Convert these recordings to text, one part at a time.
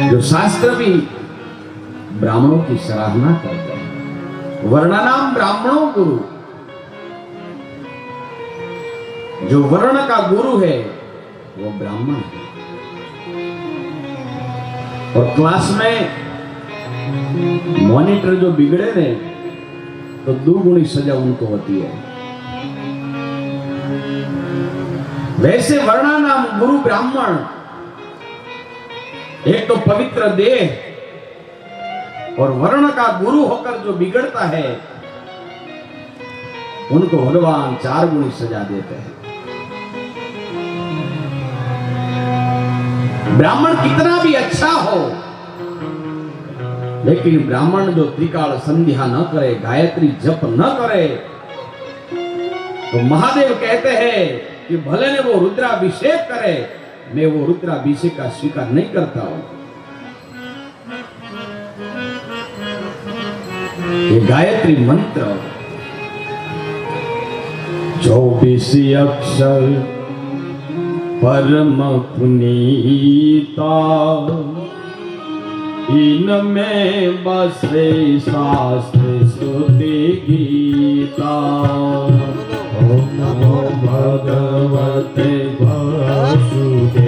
जो शास्त्र भी ब्राह्मणों की सराहना करते हैं। वर्णानाम ब्राह्मणों गुरु, जो वर्ण का गुरु है वो ब्राह्मण है। और क्लास में मॉनिटर जो बिगड़े ने तो दुगुनी सजा उनको होती है। वैसे वर्णानाम गुरु ब्राह्मण, एक तो पवित्र देह और वर्ण का गुरु होकर जो बिगड़ता है उनको भगवान 4 गुनी सजा देते हैं। ब्राह्मण कितना भी अच्छा हो, लेकिन ब्राह्मण जो त्रिकाल संध्या न करे, गायत्री जप न करे, तो महादेव कहते हैं कि भले ने वो रुद्राभिषेक करे, मैं वो रुद्राभिषेक का स्वीकार नहीं करता हूं। ये गायत्री मंत्र 24 अक्षर परम पुनीता, इनमें बसे शास्त्र श्रुति गीता। ओम नमो भगवते वासुदेवाय,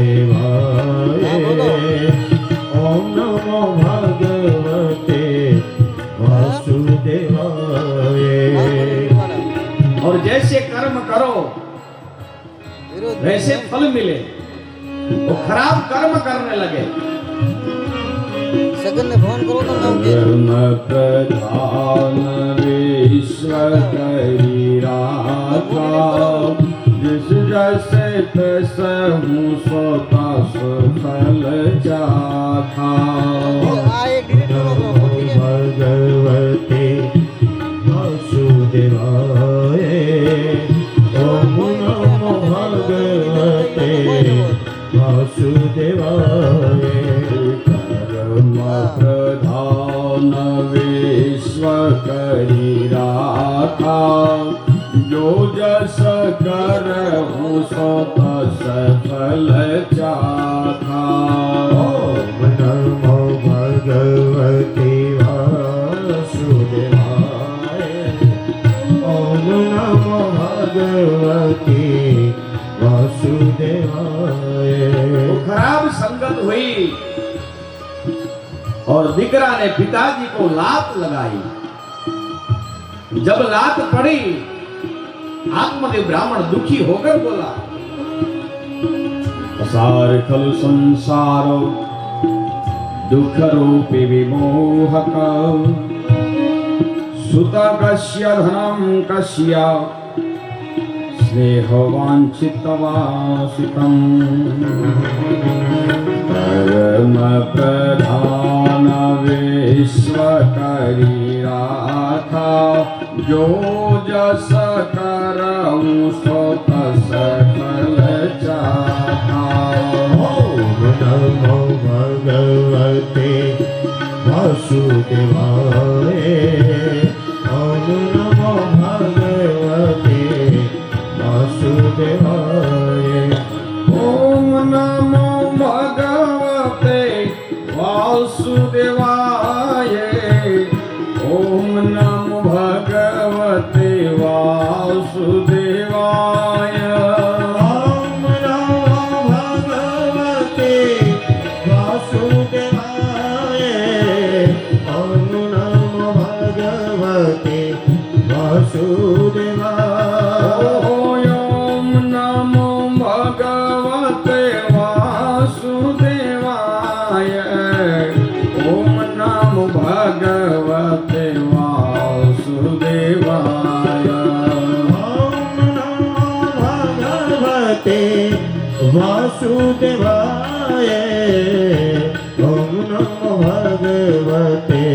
ओम नमो भगवते वासुदेवाय। और जैसे कर्म करो वैसे फल मिले, वो खराब कर्म करने लगे। सगन ने फोन करो तो नाम के प्रधान विश्व करी राखा, जिस जैसे तैसे हूँ सोता सुफल जाता। भगवते वासुदेवाय, ओम नमो भगवते वासुदेवाय। प्रधान विश्व करी राखा, जो जस करहूँ सो तस फल चाखा। ओम नमो भगवते वासुदेवाय, ओम नमो भगवते वासुदेवाय। खराब संगत हुई और दिकरा ने पिताजी को लात लगाई। जब लात पड़ी, आत्मदेव ब्राह्मण दुखी होकर बोला, सार खल संसारो दुख रूपी विमोहक, सुत कस्य धनम कस्य स्नेह वांछितवासितम। परम प्रधान विश्व करी राखा, जो जस करऊं सो तस फल चाखा। ओम नमो भगवते वासुदेवाय, ओम नमो भगवते वासुदेवाय। ओम नमो भगवते वासुदेवाय, ओम नमो भगवते वासुदेवाय। ओम नमो भगवते वासुदेवाय, ओम नमो भगवते वासुदेवाय। ओम नमो भगवते वासुदेवाय, ओम नमो भगवते वासुदेवाय। ओम नमो भगवते वासुदेवाय, ओम नमो भगवते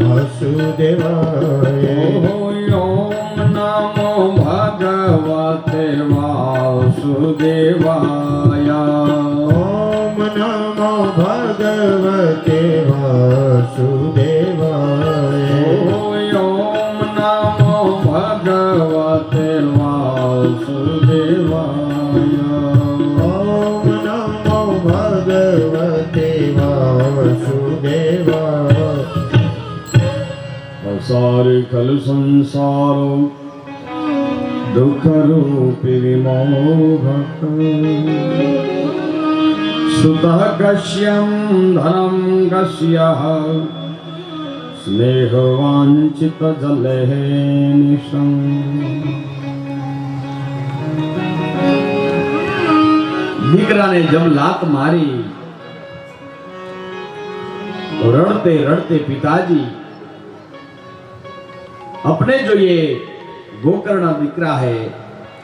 वासुदेवाय। ओम नमो भगवते वासुदेवाय, ओम नमो भगवते वासुदेवाय। ओम नमो भगवते वासुदेवाय। ओम नमो भगवते वासुदेवाय। सारे खल संसारो दुख रूपी विमोहक सुतः कश्यम धनम कश्यः स्नेहवांचित जले निशं दीकरा ने जब लात मारी तो रड़ते रड़ते पिताजी अपने जो ये गोकर्ण दीकरा है,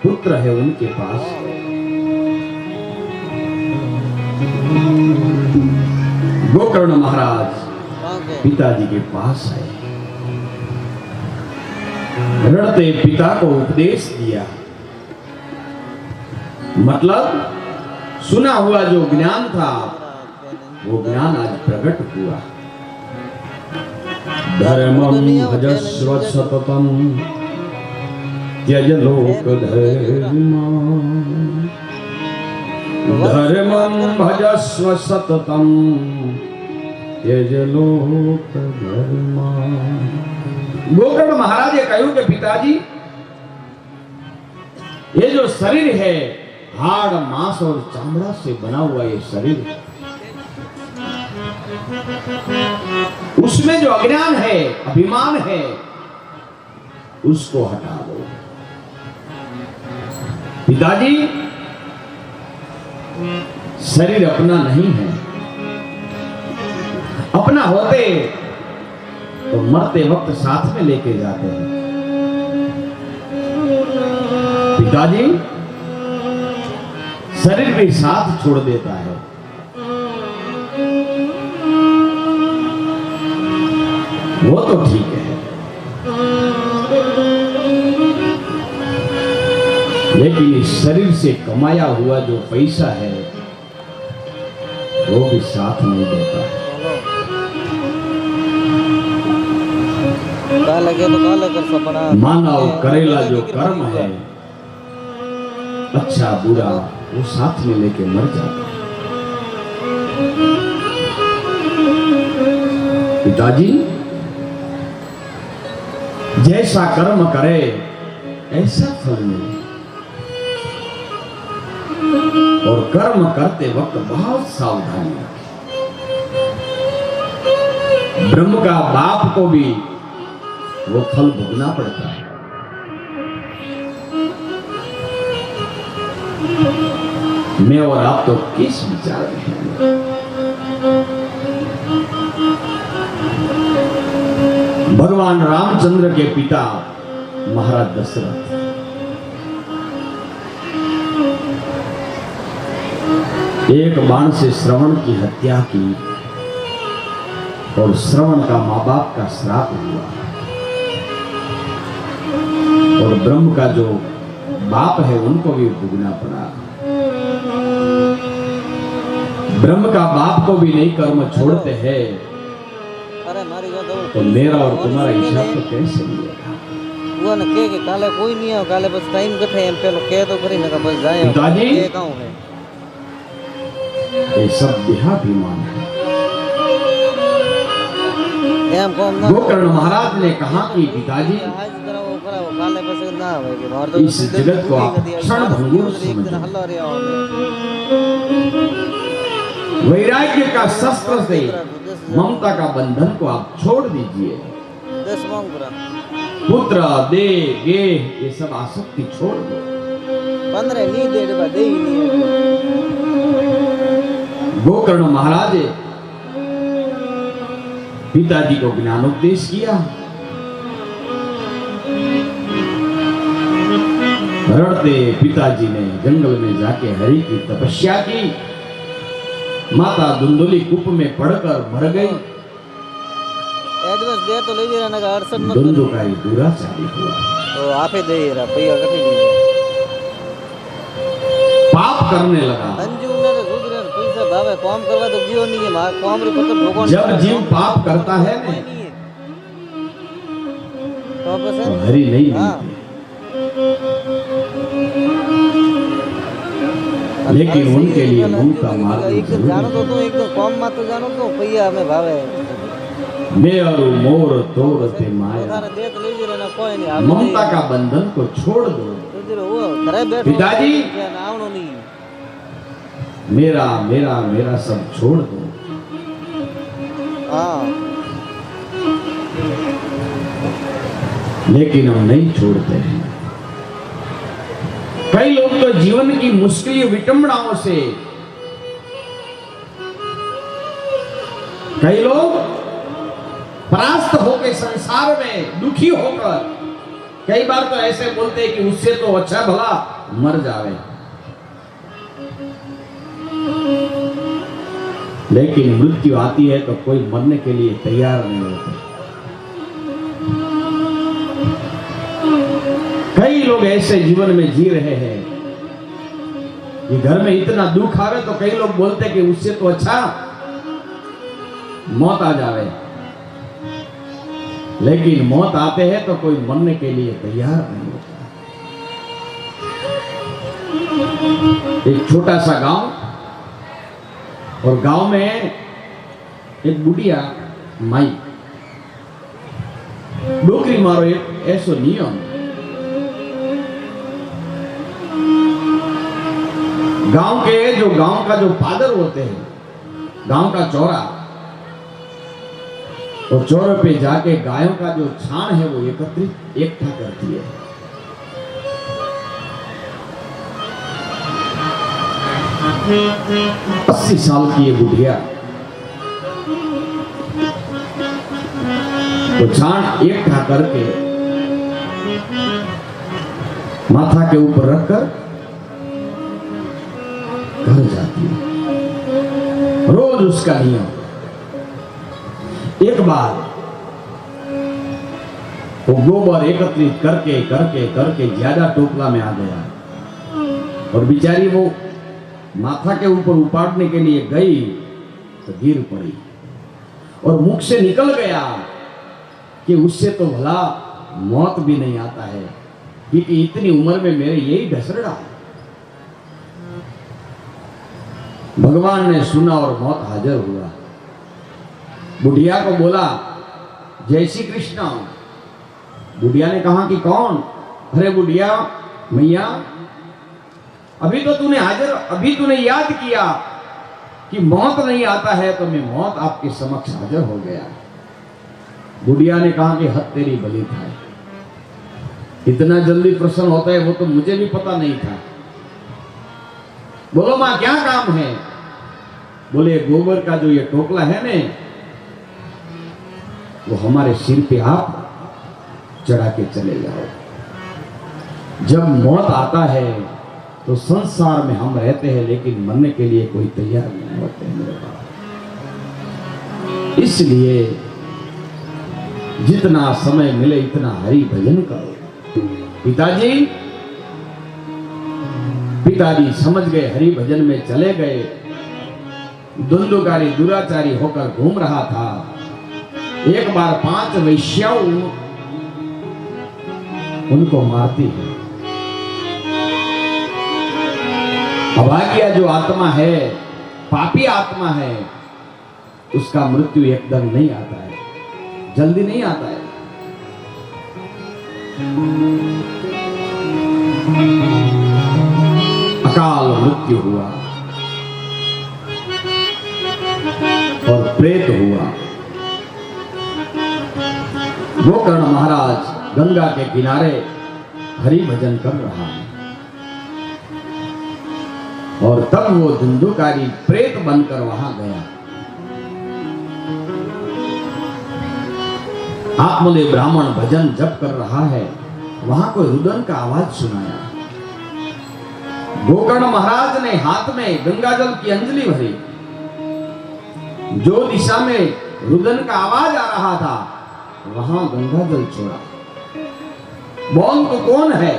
पुत्र है, उनके पास गोकर्ण महाराज पिताजी के पास आए, रड़ते पिता को उपदेश दिया। मतलब सुना हुआ जो ज्ञान था वो ज्ञान आज प्रकट हुआ। धर्मं भजस्व सततं त्यज लोक धर्मं, धर्मं भजस्व सततं त्यज लोक धर्मं। गोकर्ण महाराज ने कहूं कि पिताजी ये जो शरीर है हाड़ मांस और चामड़ा से बना हुआ ये शरीर, उसमें जो अज्ञान है, अभिमान है, उसको हटा दो। पिताजी शरीर अपना नहीं है, अपना होते तो मरते वक्त साथ में लेके जाते हैं। पिताजी शरीर भी साथ छोड़ देता है। वो तो ठीक है, लेकिन इस शरीर से कमाया हुआ जो पैसा है वो भी साथ नहीं देता है। मानव करेला जो कर्म है, अच्छा बुरा, वो साथ में लेके मर जाता है। पिताजी जैसा कर्म करे ऐसा फल मिले, और कर्म करते वक्त बहुत सावधानी रखें। ब्रह्म का बाप को भी वो फल भोगना पड़ता है। मैं और आप तो किस विचार में हैं? भगवान रामचंद्र के पिता महाराज दशरथ, एक बाण से श्रवण की हत्या की और श्रवण का मां बाप का श्राप हुआ, और ब्रह्म का जो बाप है उनको भी भुगतना पड़ा। ब्रह्म का बाप को भी नहीं कर्म छोड़ते हैं, तो मेरा और तुम्हारा हिसाब तो कैसे मिलेगा? वो न के काले कोई नहीं है, काले बस टाइम कटे हम पहले कह तो करी ना बस जाए। पिताजी ये कहूं है ये सब देहाभिमान है। हम कौन ना गोकर्ण महाराज ने कहा कि पिताजी आज कराओ काले बस ना है कि बाहर तो इस जगत को आप क्षण भंगुर समझो। हल्ला रे आओ वैराग्य का शस्त्र से ममता का बंधन को आप छोड़ दीजिए। 10 मांग पूरा पुत्र दे गे ये सब आसक्ति छोड़ दो। 15 नहीं दे दे ही नहीं। गोकर्ण महाराज पिताजी को ज्ञानोपदेश किया। रड़ते पिताजी ने जंगल में जाके हरि की तपस्या की। माता धुंधुली कूप में पड़कर मर गई। एडवांस दे तो ले जरा ना 68 मत धुंधु का ही दुराचारी हुआ, तो आपे दे रहा भैया कठी नहीं पाप करने लगा। अंजू ने तो सुधरे पैसा भावे काम करवा तो जियो नहीं है मार काम रे पत्थर भगवान जब जीव पाप करता है ना तो बस तो हरि नहीं हां मिलती। लेकिन उनके लिए मुंह का मार्ग एक जानो तो एक तो काम मत जानो तो भैया हमें भावे मेरु मोर तोड़ ते माया, તારે દેખ લીધી રે ને કોઈ નહીં હાલો ममता का बंधन को छोड़ दो। લીધી રે ઓ ઘરે બેઠો પિતાજી! કે આવણો નહીં मेरा मेरा मेरा सब छोड़ दो। હા लेकिन हम नहीं छोड़ते हैं। कई लोग तो जीवन की मुश्किल विटंबनाओं से, कई लोग परास्त होकर संसार में दुखी होकर कई बार तो ऐसे बोलते हैं कि उससे तो अच्छा भला मर जावे। लेकिन मृत्यु आती है तो कोई मरने के लिए तैयार नहीं होते। कई लोग ऐसे जीवन में जी रहे हैं कि घर में इतना दुख आवे तो कई लोग बोलते हैं कि उससे तो अच्छा मौत आ जावे। लेकिन मौत आते हैं तो कोई मरने के लिए तैयार नहीं होता। एक छोटा सा गांव, और गांव में एक बुढ़िया माई डोकरी मारो एक ऐसो नियम। गांव का जो पादर होते हैं, गांव का चौरा, और चौरे पे जाके गायों का जो छाण है वो इकट्ठा करती है। अस्सी साल की ये बुढ़िया तो छाण इकट्ठा करके माथा के ऊपर रखकर घर जाती है। रोज उसका नियम। एक बार वो गोबर एकत्रित करके करके करके ज्यादा टोपला में आ गया, और बेचारी वो माथा के ऊपर उपाड़ने के लिए गई तो गिर पड़ी, और मुख से निकल गया कि उससे तो भला मौत भी नहीं आता है, क्योंकि इतनी उम्र में मेरे यही ढसड़ा। भगवान ने सुना और मौत हाजिर हुआ। बुढ़िया को बोला जय श्री कृष्ण। बुढ़िया ने कहा कि कौन? अरे बुढ़िया मैया, अभी तूने याद किया कि मौत नहीं आता है, तो मैं मौत आपके समक्ष हाजिर हो गया। बुढ़िया ने कहा कि हद तेरी बलि था, इतना जल्दी प्रसन्न होता है वो तो मुझे भी पता नहीं था। बोलो मां क्या काम है? बोले गोबर का जो ये टोकला है ने, वो हमारे सिर पे आप चढ़ा के चले जाओ। जब मौत आता है तो संसार में हम रहते हैं, लेकिन मरने के लिए कोई तैयार नहीं होते हैं मेरे पास। इसलिए जितना समय मिले इतना हरि भजन करो। पिताजी समझ गए, हरि भजन में चले गए। धुंधुकारी दुराचारी होकर घूम रहा था। एक बार 5 वैश्याओं उनको मारती है। अभागिया जो आत्मा है, पापी आत्मा है, उसका मृत्यु एकदम नहीं आता है, जल्दी नहीं आता है। अकाल मृत्यु हुआ और प्रेत हुआ। गोकर्ण महाराज गंगा के किनारे हरि भजन कर रहा है, और तब वो धुंधुकारी प्रेत बनकर वहां गया। आत्मदेव ब्राह्मण भजन जप कर रहा है, वहां कोई रुदन का आवाज सुनाया। गोकर्ण महाराज ने हाथ में गंगाजल की अंजलि भरी। जो दिशा में रुदन का आवाज आ रहा था वहां गंगाजल छोड़ा। बोल तो कौन है?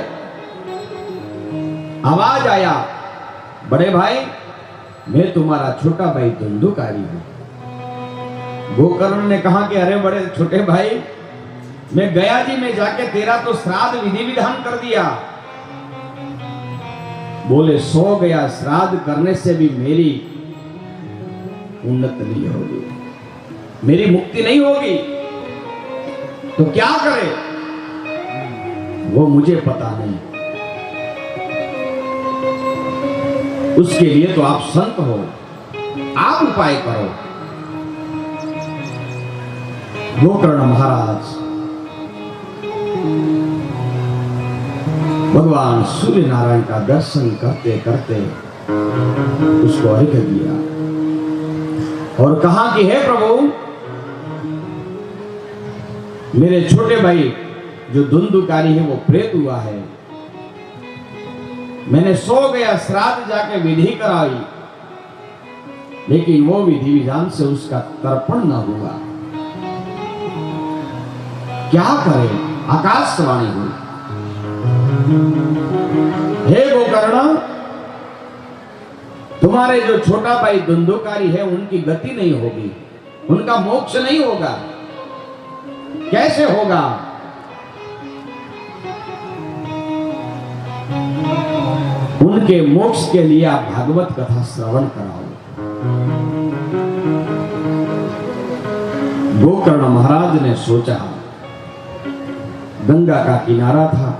आवाज आया, बड़े भाई मैं तुम्हारा छोटा भाई धुंधुकारी हूं। गोकर्ण ने कहा कि अरे बड़े छोटे भाई, मैं गया जी में जाके तेरा तो श्राद्ध विधि विधान कर दिया। बोले 100 गया श्राद्ध करने से भी मेरी उन्नत नहीं होगी। मेरी मुक्ति नहीं होगी तो क्या करे वो मुझे पता नहीं। उसके लिए तो आप संत हो, आप उपाय करो। गोकर्ण महाराज भगवान सूर्य नारायण का दर्शन करते करते उसको अर्घ्य दिया और कहा कि हे प्रभु, मेरे छोटे भाई जो धुंधुकारी है वो प्रेत हुआ है। मैंने सो गया, श्राद्ध जाके विधि कराई, लेकिन वो विधि विधान से उसका तर्पण न हुआ। क्या करे? आकाशवाणी हुई, हे गोकर्ण, तुम्हारे जो छोटा भाई धुंधुकारी है उनकी गति नहीं होगी, उनका मोक्ष नहीं होगा। कैसे होगा? उनके मोक्ष के लिए आप भागवत कथा श्रवण कराओ। गोकर्ण महाराज ने सोचा, गंगा का किनारा था,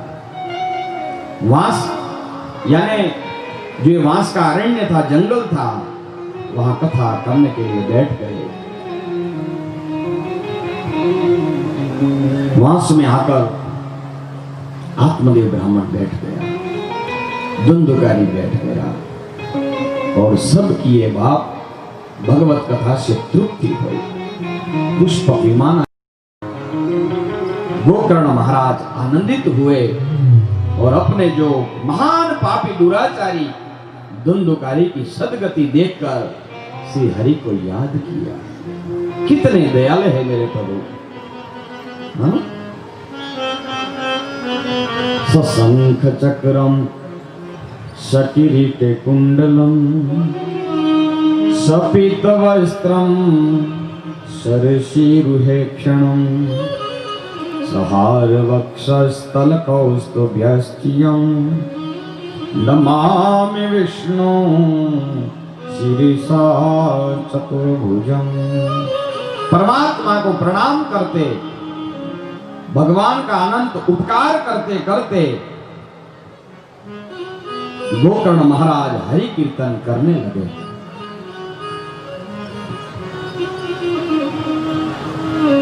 वांस यानी जो वांस का अरण्य था, जंगल था, वहां कथा करने के लिए बैठ गए। वांस में आकर आत्मदेव ब्राह्मण बैठ गया, धुंधुकारी बैठ गया और सबकी ये बात भगवत कथा से तृप्ति हुई। पुष्प विमान गोकर्ण महाराज आनंदित हुए और अपने जो महान पापी दुराचारी धुंधुकारी की सदगति देखकर श्री हरि को याद किया। कितने दयालु है मेरे प्रभु। हाँ? सशंख चक्रम सकिरीटे कुंडलम सपीत वस्त्रम सरसीरुहे क्षणम सहार वक्षस्थल कौस्तुभ्यस्तियं नमामि विष्णु शिरीषा चतुर्भुजं। परमात्मा को प्रणाम करते, भगवान का अनंत उपकार करते करते गोकर्ण महाराज हरि कीर्तन करने लगे।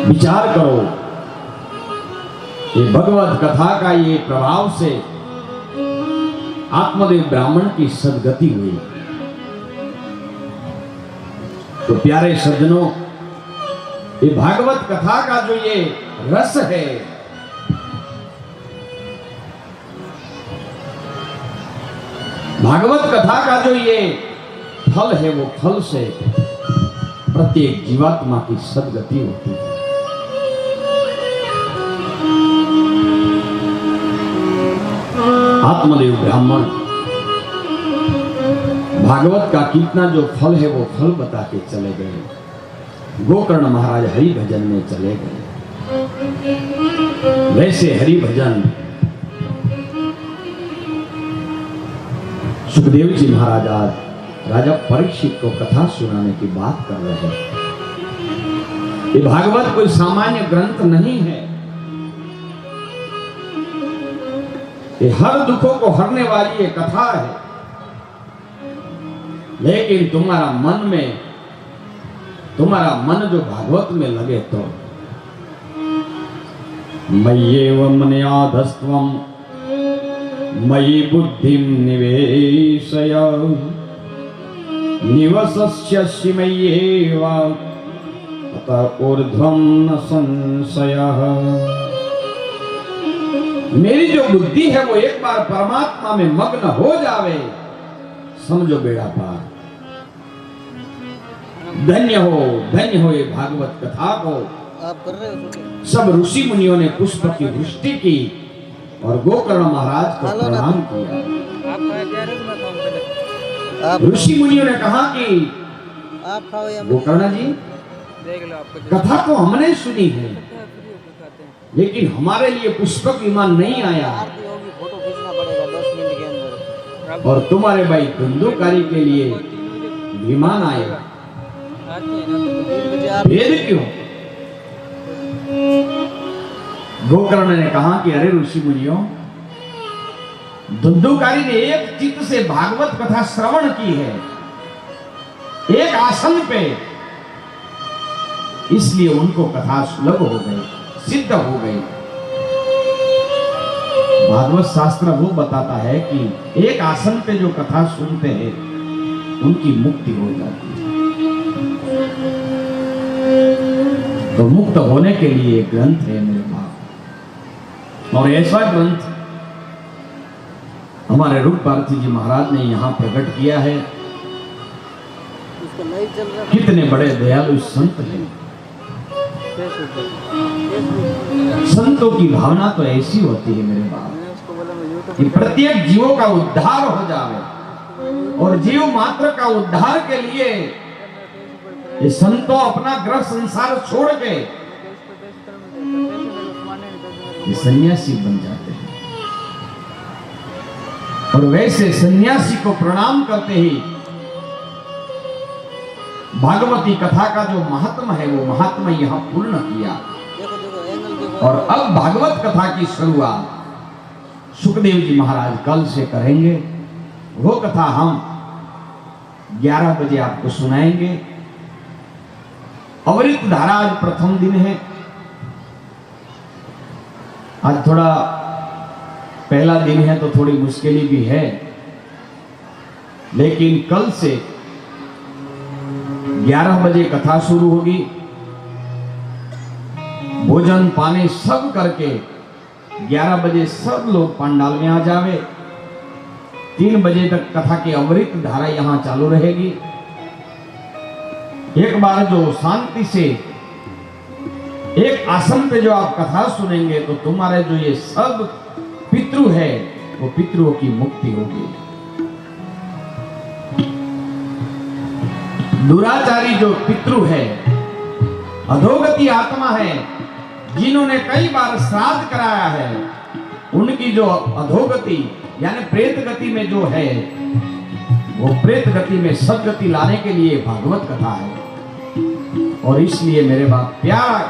विचार करो, ये भगवत कथा का ये प्रभाव से आत्मदेव ब्राह्मण की सदगति हुई। तो प्यारे सज्जनों, ये भागवत कथा का जो ये रस है, भागवत कथा का जो ये फल है, वो फल से प्रत्येक जीवात्मा की सदगति होती है। आत्मदेव ब्राह्मण भागवत का कितना जो फल है वो फल बता के चले गए। गोकर्ण महाराज हरि भजन में चले गए। वैसे हरि भजन सुखदेव जी महाराज आज राजा परीक्षित को कथा सुनाने की बात कर रहे हैं। ये भागवत कोई सामान्य ग्रंथ नहीं है, ये हर दुखों को हरने वाली ये कथा है। लेकिन तुम्हारा मन जो भागवत में लगे तो मय्येव मन्याधस्त्वं मयि बुद्धिं निवेशय निवसस्यसि मय्येव अत ऊर्ध्वं न संशयः। मेरी जो बुद्धि है वो एक बार परमात्मा में मग्न हो जावे, समझो बेड़ा पार। धन्य हो ये भागवत कथा को। आप कर रहे हो? सब ऋषि मुनियों ने पुष्प की वृष्टि की और गोकर्ण महाराज को प्रणाम किया। ऋषि मुनियों ने कहा कि आप खाओ या गोकर्ण जी, कथा तो हमने सुनी है, लेकिन हमारे लिए पुष्पक विमान नहीं आया फोटो खींचना पड़ेगा 10 मिनट के अंदर। और तुम्हारे भाई धुंधुकारी के लिए विमान आएगा। भेद क्यों? गोकर्ण ने कहा कि अरे ऋषि मुनियों, धुंधुकारी ने एक चित्त से भागवत कथा श्रवण की है, एक आसन पे, इसलिए उनको कथा सुलभ हो गई, सिद्ध हो गई। भागवत शास्त्र वो बताता है कि एक आसन पे जो कथा सुनते हैं उनकी मुक्ति हो जाती है। तो मुक्त होने के लिए एक ग्रंथ है मेरे पास, और ऐसा ग्रंथ हमारे रूप भारती जी महाराज ने यहां प्रकट किया है। कितने बड़े दयालु संत हैं। संतों की भावना तो ऐसी होती है मेरे बाप कि प्रत्येक जीवों का उद्धार हो जाए, और जीव मात्र का उद्धार के लिए ये संतों अपना ग्रह संसार छोड़ के ये सन्यासी बन जाते हैं। और वैसे सन्यासी को प्रणाम करते ही भागवती कथा का जो महात्मा है वो महात्मा यहां पूर्ण किया। और अब भागवत कथा की शुरुआत सुखदेव जी महाराज कल से करेंगे। वो कथा हम 11 बजे आपको सुनाएंगे। अमृत धारा आज प्रथम दिन है। आज थोड़ा पहला दिन है तो थोड़ी मुश्किल भी है, लेकिन कल से 11 बजे कथा शुरू होगी। भोजन पानी सब करके 11 बजे सब लोग पंडाल में आ जावे। 3 बजे तक कथा की अमृत धारा यहां चालू रहेगी। एक बार जो शांति से एक आसन पे जो आप कथा सुनेंगे तो तुम्हारे जो ये सब पितृ है वो पितृओं की मुक्ति होगी। दुराचारी जो पितृ है, अधोगति आत्मा है, जिन्होंने कई बार श्राद्ध कराया है, उनकी जो अधोगति यानी प्रेत गति में जो है, वो प्रेत गति में सदगति लाने के लिए भागवत कथा है। और इसलिए मेरे बाप प्यारा,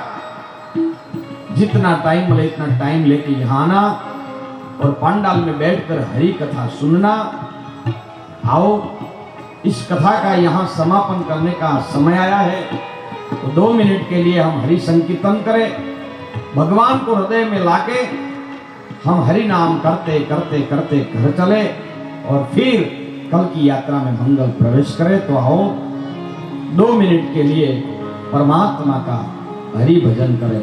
जितना टाइम मिले इतना टाइम लेके यहाँ आना और पंडाल में बैठकर हरि कथा सुनना। आओ, इस कथा का यहाँ समापन करने का समय आया है, तो 2 मिनट के लिए हम हरि संकीर्तन करें। भगवान को हृदय में लाके हम हरि नाम करते करते करते घर चले और फिर कल की यात्रा में मंगल प्रवेश करें। तो आओ 2 मिनट के लिए परमात्मा का हरि भजन करें।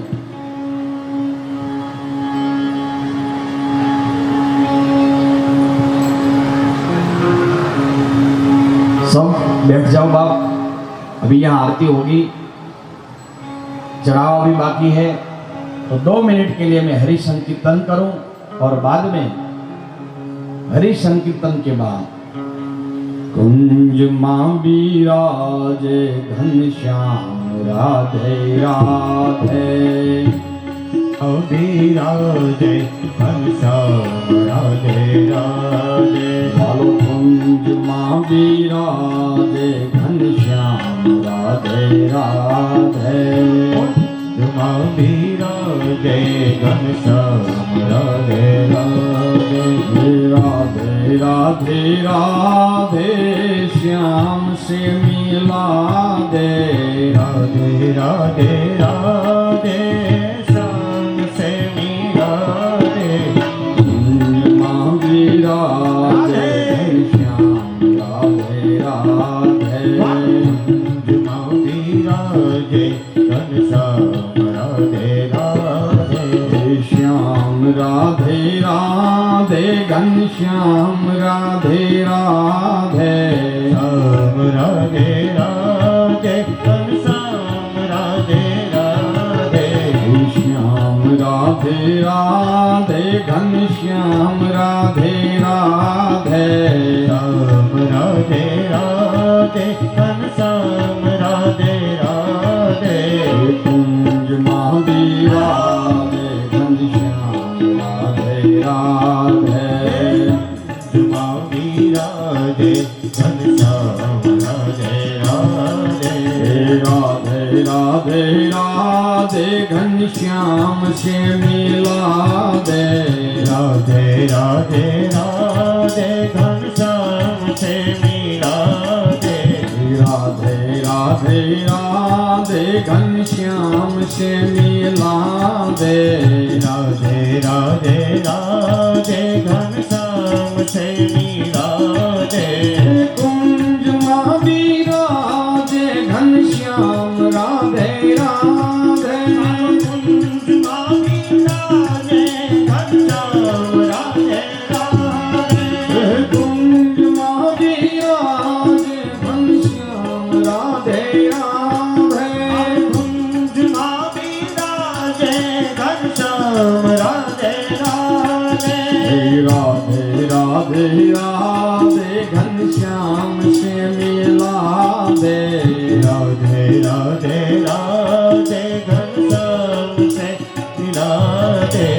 सब बैठ जाओ बाप, अभी यहाँ आरती होगी, चढ़ावा भी बाकी है। तो 2 मिनट के लिए मैं हरि संकीर्तन करूं और बाद में हरि संकीर्तन के बाद कुंज मां बिराजे घनश्याम राधे राधे, अभिराजे घनश्याम राधे राधे। बोलो कुंज मां बिराजे घनश्याम राधे राधे, विराजे घनश्याम राधे राधे। राधे राधे राधे श्याम से मिला दे, राधे राधे राधे श्याम से मिला दे। मां बिराजे श्याम राधे राधे, मां विराजे घनश्याम राधे राधे। श्याम राधे राधे घनश्याम राधे राधे, श्याम राधे राधे घनश्याम राधे राधे। श्याम राधे राधे घनश्याम राधे राधे, श्याम राधे राधे घनश्याम राधे राधे। कुंज मां बिराजे घनश्याम राधे राधे, मां विराजे घनश्याम राधे राधे। राधे घनश्याम से मिला दे। राधे राधे राधे घनश्याम से मिला दे। राधे राधे राधे घनश्याम से मिला दे। राधे राधे राधे घनश्याम से मिला दे। कुंज में विराजे घनश्याम राधे राधे। कुंज में विराजे घनश्याम राधे राधे। कुंज में विराजे घनश्याम राधे राधे। कुंज में विराजे घनश्याम राधे राधे। राधे राधे राधे घनश्याम से मिला दे। राधे राधे राधे घनश्याम से मिला दे।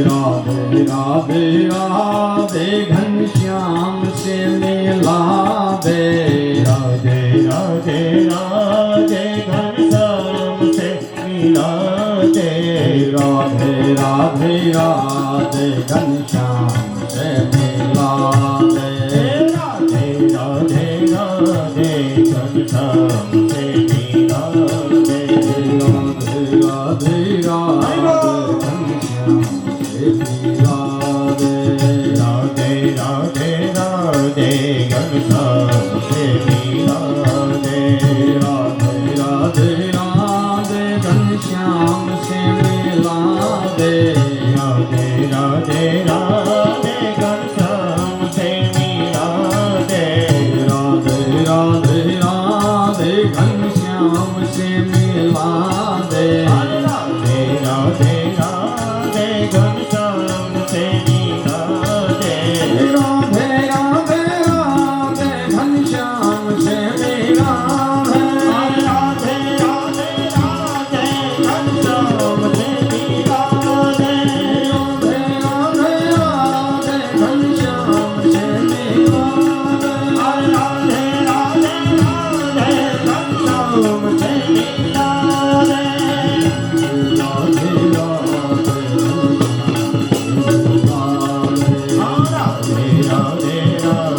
राधे राधे राधे घनश्याम से मिला दे। राधे राधे राधे घनश्याम से मिला दे। राधे राधे राधे घनश्याम से मिला दे। राधे राधे राधे घनश्याम से मिला दे। राधे राधे राधे घनश्याम से मिला दे। राधे राधे राधे घनश्याम से मिला दे। राधे राधे राधे घनश्याम से मिला दे। राधे राधे राधे घनश्याम से मिला दे। राधे राधे राधे घनश्याम से मिला दे। राधे राधे राधे घनश्याम से मिला दे। राधे राधे राधे घनश्याम से मिला दे। राधे राधे राधे घनश्याम से मिला दे। राधे राधे राधे घनश्याम से मिला दे। राधे राधे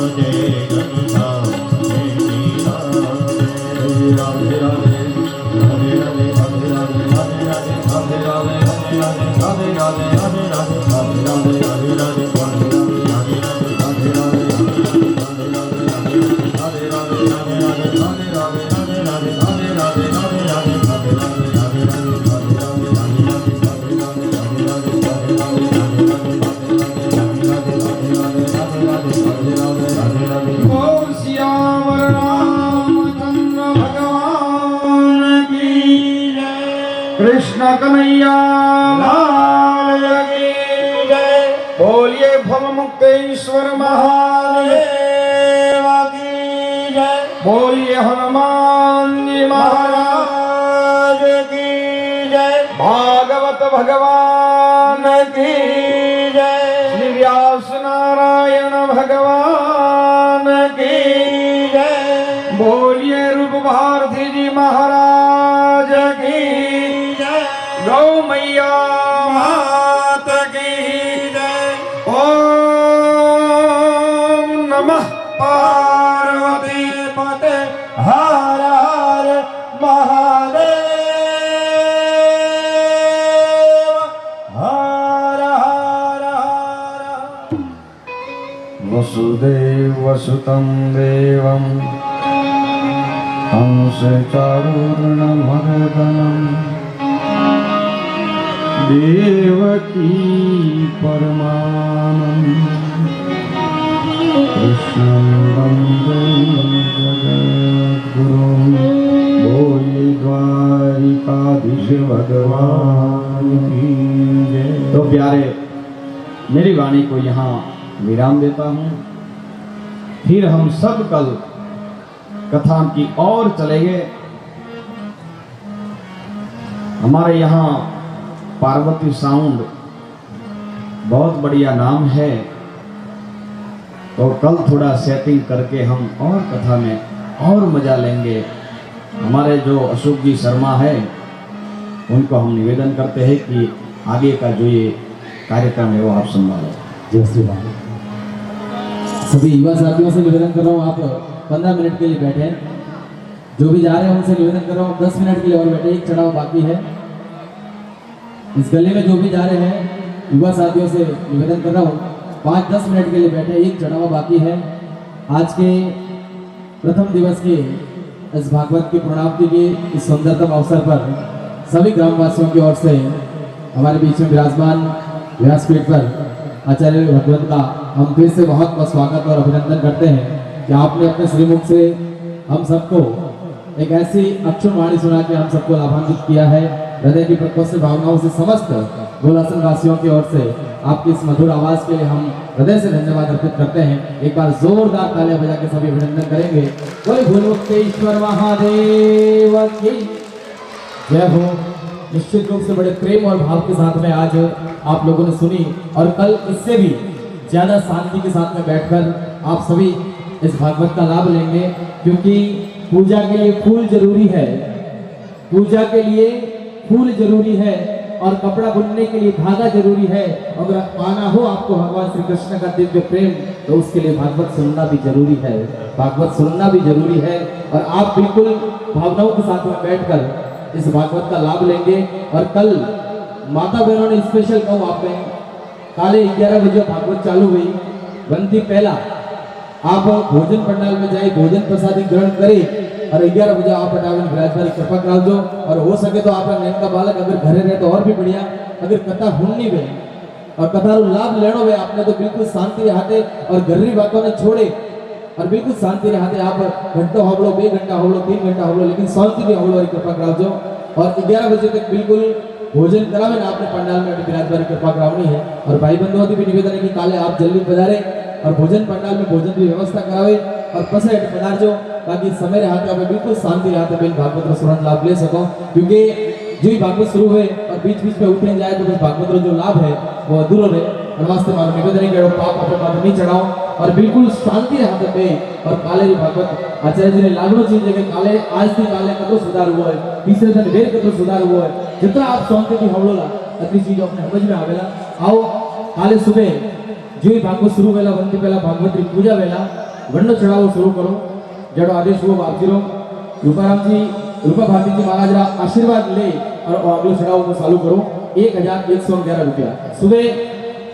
राधे घनश्याम से मिला दे। राधे राधे राधे राधे राधे घनश्याम से मिला दे। राधे राधे राधे राधे राधे राधे राधे राधे राधे राधे राधे राधे राधे राधे राधे बोल सियावर रामचंद्र भगवान की जय। कृष्ण कन्हैया लाल की जय। बोलिए भव मुक्तेश्वर महादेव की जय। बोलिए हनुमान जी महाराज की जय। भागवत भगवान की जय। श्री व्यास नारायण भगवान की जय। बोलिए रूप भारती जी महाराज की जय। गौ मैया मात की जय। ओम नमः पार्वती पते हर हर महादेव। हर हर हर। वसुदेव वसुतं देवं कंसचारूर्णमर्दनं देवकी परमानन्दं कृष्णं वन्दे जगद्गुरुं। बोले द्वारिकाधीश भगवान की जय। तो प्यारे, मेरी वाणी को यहाँ विराम देता हूँ। फिर हम सब कल कथा की ओर चलेंगे। हमारे यहाँ पार्वती साउंड बहुत बढ़िया नाम है, तो कल थोड़ा सेटिंग करके हम और कथा में और मजा लेंगे। हमारे जो अशोक जी शर्मा है उनको हम निवेदन करते हैं कि आगे का जो ये कार्यक्रम है वो आप संभालें। जय श्री राम। सभी युवा साथियों से निवेदन कर रहा हूँ, आप 15 मिनट के लिए बैठे। जो भी जा रहे हैं उनसे निवेदन कर रहा हूँ 10 मिनट के लिए और बैठे, एक चढ़ाव बाकी है। इस गली में जो भी जा रहे हैं युवा साथियों से निवेदन कर रहा हूँ 5-10 मिनट के लिए बैठे, एक चढ़ावा बाकी है। आज के प्रथम दिवस के इस भागवत की पूर्णावति के इस सुंदरतम अवसर पर सभी ग्रामवासियों की ओर से हमारे बीच में विराजमान व्यासपीठ पर आचार्य भगवत का हम फिर से बहुत बहुत स्वागत और अभिनंदन करते हैं कि आपने अपने श्रीमुख से हम सबको एक ऐसी अक्षुण वाणी सुना के हम सबको लाभान्वित किया है। हृदय की प्रकोष्ठ भावनाओं से समस्त गोलासन वासियों की ओर से आपकी इस मधुर आवाज के लिए हम हृदय से धन्यवाद अर्पित करते हैं। एक बार जोरदार तालियां बजा के सभी अभिनंदन करेंगे। बोले भूलमुक्तेश्वर महादेव की जय हो। निश्चित रूप से बड़े प्रेम और भाव के साथ में आज आप लोगों ने सुनी और कल इससे भी ज्यादा शांति के साथ में बैठकर आप सभी इस भागवत का लाभ लेंगे, क्योंकि पूजा के लिए फूल जरूरी है, पूजा के लिए फूल जरूरी है और कपड़ा बुनने के लिए धागा जरूरी है। अगर पाना हो आपको भगवान श्री कृष्ण का दिव्य प्रेम तो उसके लिए भागवत सुनना भी जरूरी है, भागवत सुनना भी जरूरी है। और आप बिल्कुल भावनाओं के साथ में बैठकर इस भागवत का लाभ लेंगे। और कल माता बहनों ने स्पेशल कहूँ आप में काले 11 बजे भागवत चालू हुई, बंदी पहला आप भोजन पंडाल में जाए, भोजन प्रसादी ग्रहण करें और 11 बजे आप पटावन विराजमान कृपा करा दो। और हो सके तो आपका नैन का बालक अगर घरे रहे तो और भी बढ़िया। अगर कथा हुणनी वे और कथा लाभ लेनो वे आपने तो बिल्कुल शांति रहते और गर्री बातों ने छोड़े और बिल्कुल शांति रहते। आप घंटों होबड़ो, 2 घंटा होबड़ो, 3 घंटा होबड़ो, लेकिन शांति भी होबड़ो कृपा करा दो। और 11 बजे तक बिल्कुल भोजन करावे ना आपने पंडाल में विराजमान कृपा करावनी है। और भाई बंधुओं की भी निवेदन है कि काले आप जल्दी पधारे और भोजन पंडाल में भोजन की व्यवस्था करावे और पसे पधारजो, ताकि समय रहते आप बिल्कुल शांति रहते बिन भागवत रो श्रवण लाभ ले सको। क्योंकि जो भागवत शुरू हुए और बीच बीच में उठे जाए तो बस भागवत रो जो लाभ है वो अधूरो रहे। और वास्तव में निवेदन है कि पाप अपने माथे नहीं चढ़ाओ और बिल्कुल शांति रहते पे। और काले जी भागवत आचार्य जी ने लागू चीज है कि काले आज थी काले कतो सुधार हुआ है, तीसरे दिन वेर कतो सुधार हुआ है। जितना आप शांति की हवड़ोला अतनी चीज अपने समझ में आवेला। आओ काले सुबह जो भागवत शुरू वेला वंती पहला भागवत की पूजा वेला वर्ण चढ़ाव शुरू करो। जड़ो आदेश हुआ बापजीरो रूपाराम जी रूपा भारती जी महाराज रा आशीर्वाद ले और अगलो चढ़ाव को चालू करो। 1111 रुपया सुबह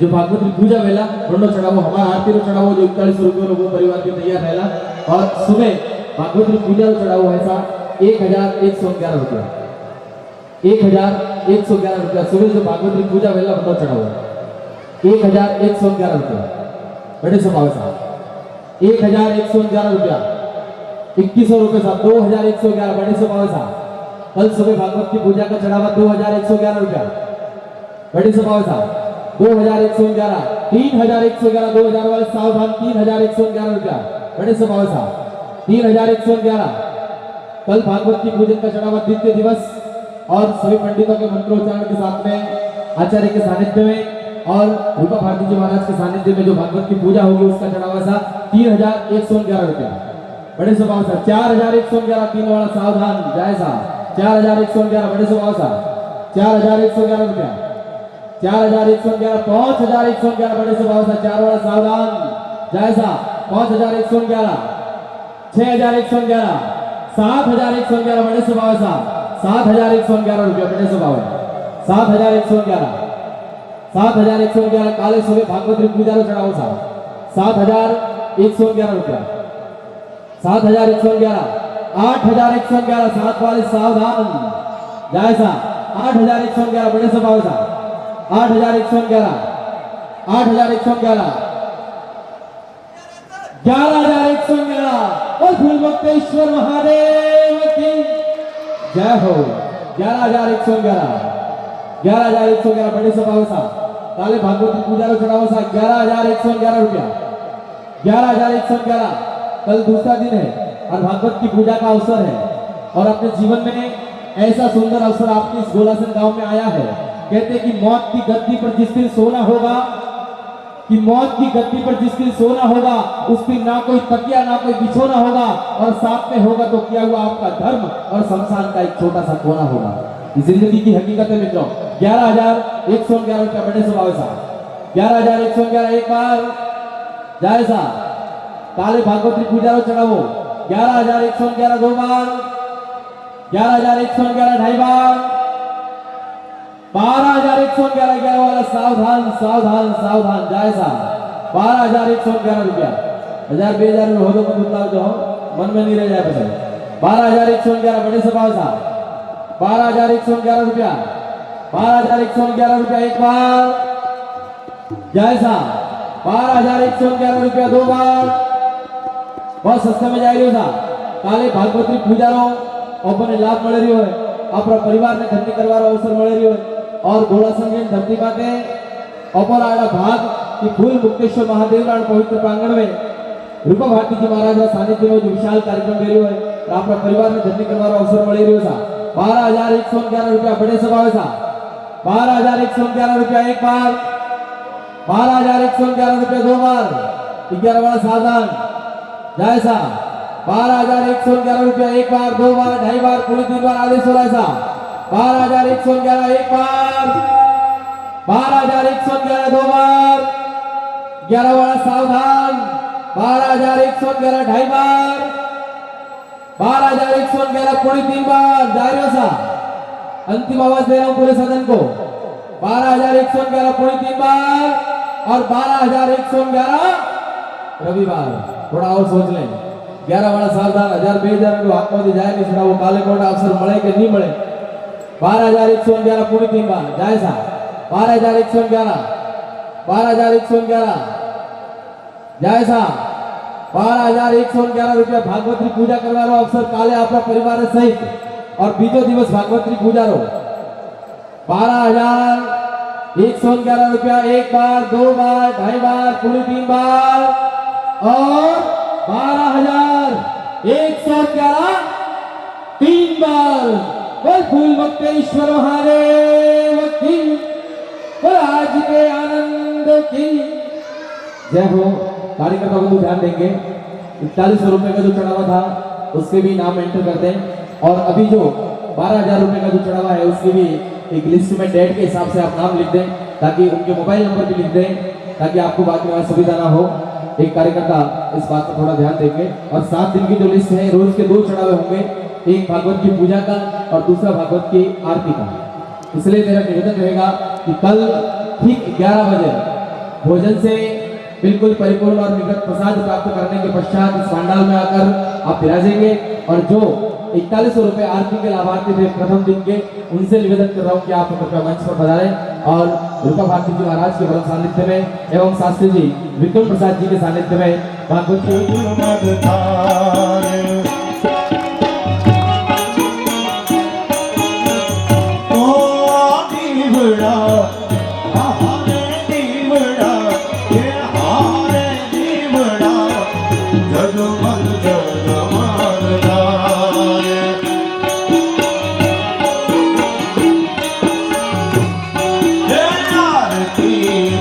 जो भागवत की पूजा वेला वर्ण चढ़ावो, हमारा आरती रो चढ़ावो जो 41 रुपये वो परिवार के तैयार रहेला। और सुबह भागवत की पूजा रो चढ़ावो ऐसा 1111 रुपया, 1111 रुपया सुबह जो भागवत की पूजा वेला वर्ण चढ़ावो 1111 रुपया बड़े स्वभाव साहब 1111 रुपया 2100 रुपये साहब 2111 बड़े स्वभाव साहब। कल सुबह भागवत की पूजा का चढ़ावा 2111 रुपया बड़े स्वभाव साहब 2111 3111 2000 वाले सावधान 3111 रुपया बड़े स्वभाव साहब 3111। कल भागवत की पूजन का चढ़ावा द्वितीय दिवस और सभी पंडितों के मंत्रोच्चारण के साथ में आचार्य के सानिध्य में और रूपा भारती जी महाराज के सानिध्य में जो भागवत की पूजा होगी उसका चढ़ावा सा 3111 रुपया बड़े स्वभाव सा। 4111 3 वाला सावधान जायजा 4111 बड़े स्वभाव सा 4111 रुपया 4111 5111 बड़े स्वभाव सा 4 वाला सावधान जायजा 5111 6111 7111 बड़े स्वभाव सा 7111 रुपया बड़े स्वभाव 7111 7111 काले सुबह भागवत की पूजा चढ़ाओ सा 7111 रुपया 7111 8111 7 वाले सावधान जायजा 8111 बड़े स्वभाव सा 8111 8111 11111 और फूलमुक्तेश्वर महादेव की जय हो। 11111 11111 बड़े स्वभाव सा काले भागवत की पूजा रो चढ़ावा सा 11111 रुपया 11111। कल दूसरा दिन है और भागवत की पूजा का अवसर है और अपने जीवन में ऐसा सुंदर अवसर आपके इस गोलासन गांव में आया है। कहते कि मौत की गद्दी पर जिस दिन सोना होगा, कि मौत की गद्दी पर जिस दिन सोना होगा उस दिन ना कोई तकिया ना कोई बिछोना होगा और साथ में होगा तो क्या हुआ आपका धर्म और संसार का एक छोटा सा कोना होगा। जिंदगी की हकीकत है मित्रों। 11,111 रुपया बड़े स्वभाव साहब, 11,111 एक बार जायजा काले भागवती पूजा चढ़ावो, 11,111 दो बार, 11,111 ढाई बार, 12,111 11 वाला सावधान सावधान सावधान जायजा 12,111 रुपया, 1,000-2,000 में हो तो मत उतार दो, मन में नहीं रह जाए पसंद। 12,111 बड़े स्वभाव साहब, 12,111 रुपया, 12,111 रुपया एक बार जायजा, 12,111 रुपया दो बार, बहुत सस्ते में जाए था। काले भागवती पूजारो ओपने लाभ मળી રહ્યો है, આપણા પરિવારને ધન્ય કરવાનો અવસર મળી રહ્યો है और घोड़ा संगीन धरती माते ओपर आड़ा भाग की फूल मुक्तेश्वर महादेवराण पवित्र प्रांगण में रूपा भारती जी महाराज ना सानिध्य में जो विशाल कार्यक्रम કર્યો है और આપણા પરિવારને ધન્ય કરવાનો અવસર મળી રહ્યો था। 12,111 रुपया बड़े स्वभाव था, 12,111 रुपया एक बार, 12,111 रुपया दो बार, 11 वाला सावधान जायसा, 12,111 रुपया एक बार, दो बार, ढाई बार, पूरी 3 बार आदेश हो रहा था। 12,111 एक बार, 12,111 दो बार, 11 वाला सावधान, 12,111 ढाई बार, 12,111 पूरी 3 बार जारी सा। अंतिम आवाज दे रहा हूं पूरे सदन को, 12,111 पूरी 3 बार और 12,111 रविवार। थोड़ा और सोच लें, 11 वाला सावधान, 1,000-2,000 जो हाथ में जाए नहीं वो काले कोट अवसर મળે કે नहीं મળે। 12,111 पूरी 3 बार जायजा, 12,111, 12,111 जायजा, 12,111 रुपया भागवती पूजा करવાનો अवसर काले આપણા પરિવાર સહિત और बीजो दिवस भागवती पूजा रो 12,111 रुपया एक बार, दो बार, ढाई बार, पूरी 3 बार और 12,111 3 बार। बोल फूल मुक्तेश्वर महादेव की, बोल आज के आनंद की जय हो। कार्यकर्ता को ध्यान देंगे, 4100 रुपए का जो चढ़ावा था उसके भी नाम एंटर कर दें और अभी जो 12,000 रुपए का जो चढ़ावा है उसकी भी एक लिस्ट में डेट के हिसाब से आप नाम लिख दें ताकि उनके मोबाइल नंबर भी लिख दें ताकि आपको बाद में सुविधा ना हो। एक कार्यकर्ता इस बात पर थोड़ा ध्यान देंगे और 7 दिन की जो लिस्ट है रोज के 2 चढ़ावे होंगे, एक भागवत की पूजा का और दूसरा भागवत की आरती का। इसलिए मेरा निवेदन रहेगा कि कल ठीक 11 बजे भोजन से बिल्कुल परिपूर्ण और निगत प्रसाद प्राप्त करने के पश्चात इस पंडाल में आकर आप विराजेंगे और जो 4100 रुपए आरती के लाभार्थी थे प्रथम दिन के उनसे निवेदन कर रहा हूँ कि आप कृपया मंच पर पधारें और रूपा भारती जी महाराज के बड़े सानिध्य में एवं शास्त्री जी विक्रम प्रसाद जी के सानिध्य में भागवत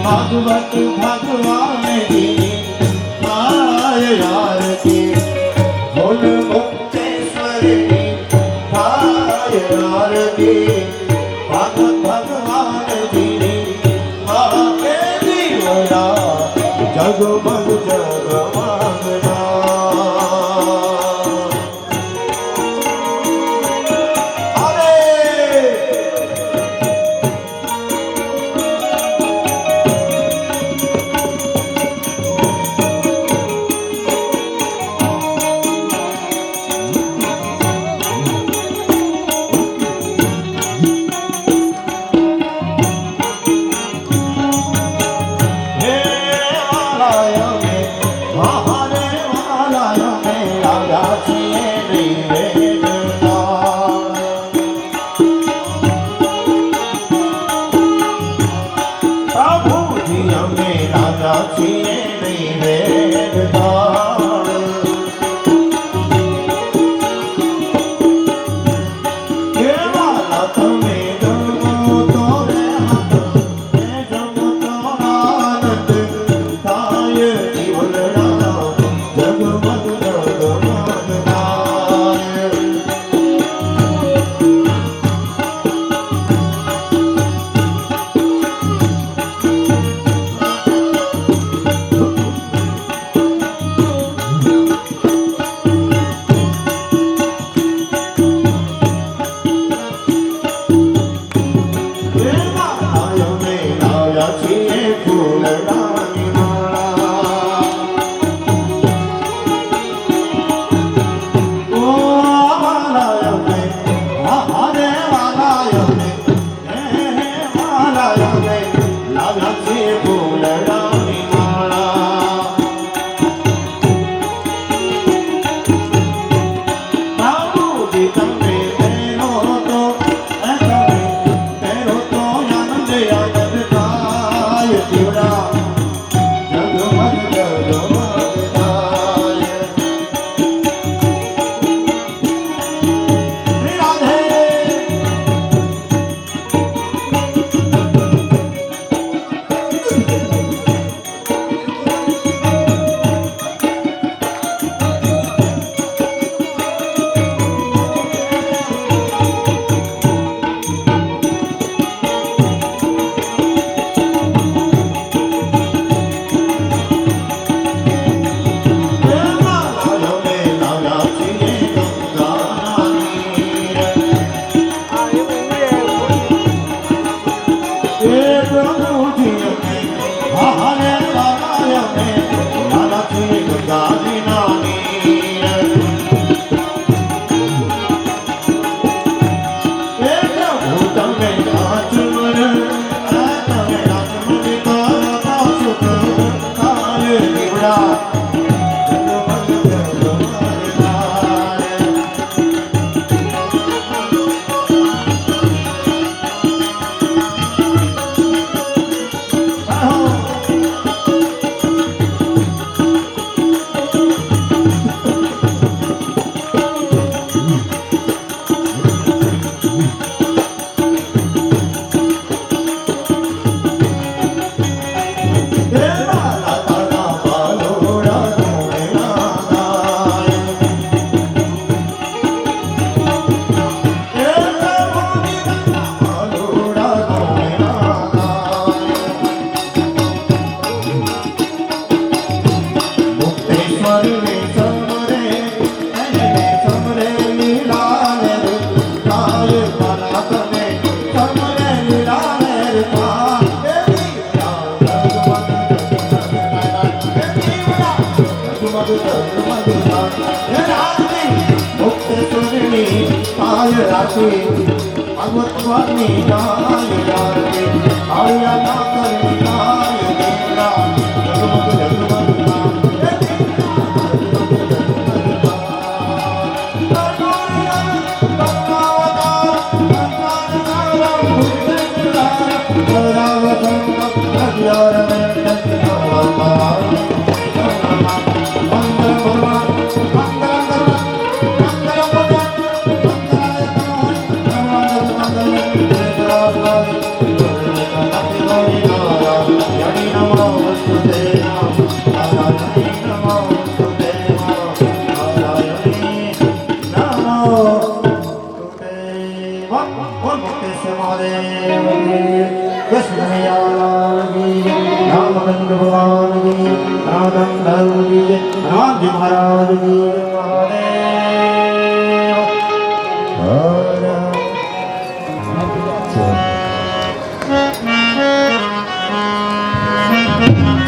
भगवत भगवान की आय आरती, बोल मुक्तेश्वर की आय आरती, भगवत भगवान की आके दीवरा जगमग जगमगना।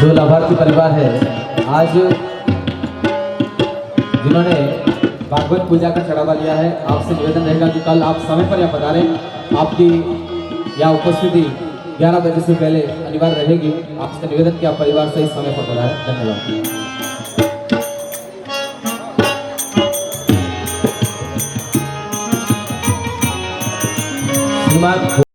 जो लाभार्थी परिवार है आज जिन्होंने भागवत पूजा का चढ़ावा लिया है, आपसे निवेदन रहेगा कि कल आप समय पर यहाँ पधारें। आपकी यहाँ उपस्थिति 11 बजे से पहले अनिवार्य रहेगी। आपसे निवेदन कि आप परिवार से इस समय पर पधारें। धन्यवाद। श्रीमान